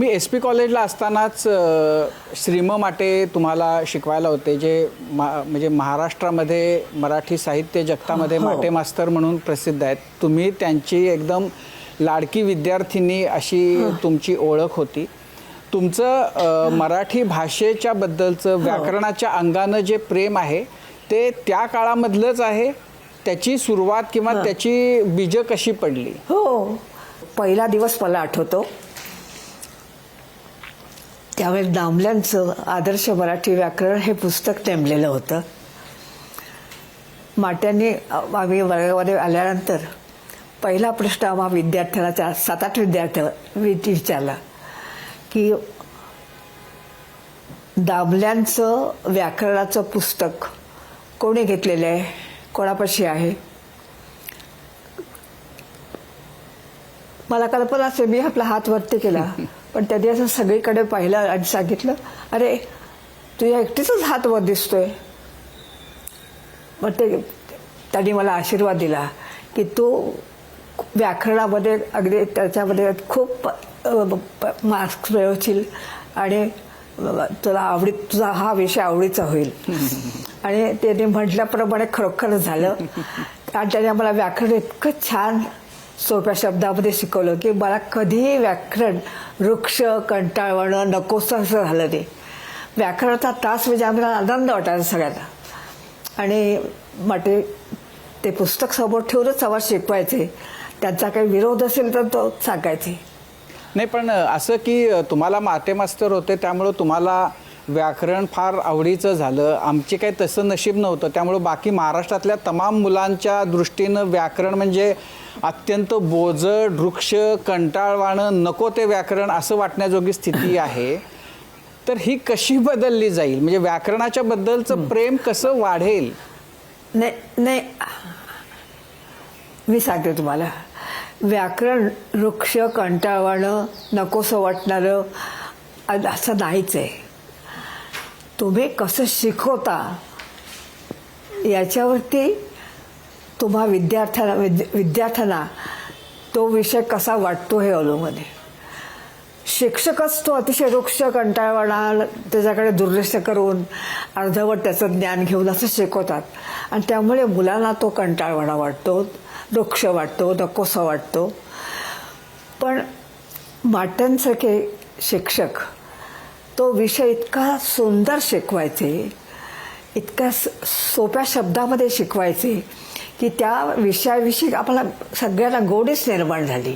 तुम्ही SP कॉलेजला असतानाच श्रीम माटे तुम्हाला शिकवायला होते, जे म्हणजे महाराष्ट्रामध्ये मराठी साहित्य जगतामध्ये माटे मास्तर म्हणून प्रसिद्ध आहेत. तुम्ही त्यांची एकदम लाडकी विद्यार्थिनी अशी तुमची ओळख होती. तुमचं मराठी भाषेच्या बद्दलचं व्याकरणाच्या अंगानं जे प्रेम आहे ते त्या काळामधलंच आहे. त्याची सुरुवात किंवा त्याची बीजं कशी पडली? हो, पहिला दिवस मला आठवतो. त्यावेळेस दामल्यांचं आदर्श मराठी व्याकरण हे पुस्तक नेमलेलं होतं. माट्यांनी आम्ही वर्गामध्ये आल्यानंतर पहिला प्रश्न आम्हा विद्यार्थ्याला 7-8 विद्यार्थ्यांना विचारला की दामल्यांचं व्याकरणाचं पुस्तक कोणी घेतलेलं आहे, कोणापाशी आहे. मला कल्पना असे, मी आपला हात वरती केला, पण त्यांनी असं सगळीकडे पाहिलं आणि सांगितलं, अरे तुझ्या एकटीचाच हात वर दिसतोय. मग त्यांनी मला आशीर्वाद दिला की तू व्याकरणामध्ये अगदी त्याच्यामध्ये खूप मार्क्स मिळवशील आणि तुझा हा विषय आवडीचा होईल. आणि त्यांनी म्हटल्याप्रमाणे खरोखरच झालं. आणि त्याने मला व्याकरण इतकं छान सोप्या शब्दामध्ये शिकवलं की मला कधीही व्याकरण वृक्ष कंटाळवाणं नकोसं असं झालं नाही. व्याकरणाचा तास म्हणजे आम्हाला आनंद वाटायचा सगळ्यांना. आणि माटे ते पुस्तक समोर ठेवूनच आम्हाला शिकवायचे. त्यांचा काही विरोध असेल तर तो सांगायचे. नाही, पण असं की तुम्हाला माटे मास्तर होते त्यामुळं तुम्हाला व्याकरण फार आवडीचं झालं. आमचे काही तसं नशीब नव्हतं. त्यामुळं बाकी महाराष्ट्रातल्या तमाम मुलांच्या दृष्टीनं व्याकरण म्हणजे अत्यंत बोजड, वृक्ष, कंटाळवाणं, नको ते व्याकरण असं वाटण्याजोगी स्थिती आहे. तर ही कशी बदलली जाईल? म्हणजे व्याकरणाच्या बद्दलचं प्रेम कसं वाढेल? नाही, मी सांगते तुम्हाला, व्याकरण वृक्ष कंटाळवाणं नकोसं वाटणारं असं नाहीच आहे. तुम्ही कसं शिकवता याच्यावरती तुम्हा विद्यार्थ्यांना तो विषय कसा वाटतो हे अवलंबून आहे. शिक्षकच तो अतिशय वृक्ष कंटाळवाणा त्याच्याकडे दुर्लक्ष करून अर्धवट त्याचं ज्ञान घेऊन असं शिकवतात. आणि त्यामुळे मुलांना तो कंटाळवाणा वाटतो, वृक्ष वाटतो, नकोसा वाटतो. पण माट्यांसारखे शिक्षक तो विषय इतका सुंदर शिकवायचे, इतक्या सोप्या शब्दामध्ये शिकवायचे की त्या विषयाविषयी आपल्याला सगळ्यांना गोडीच निर्माण झाली.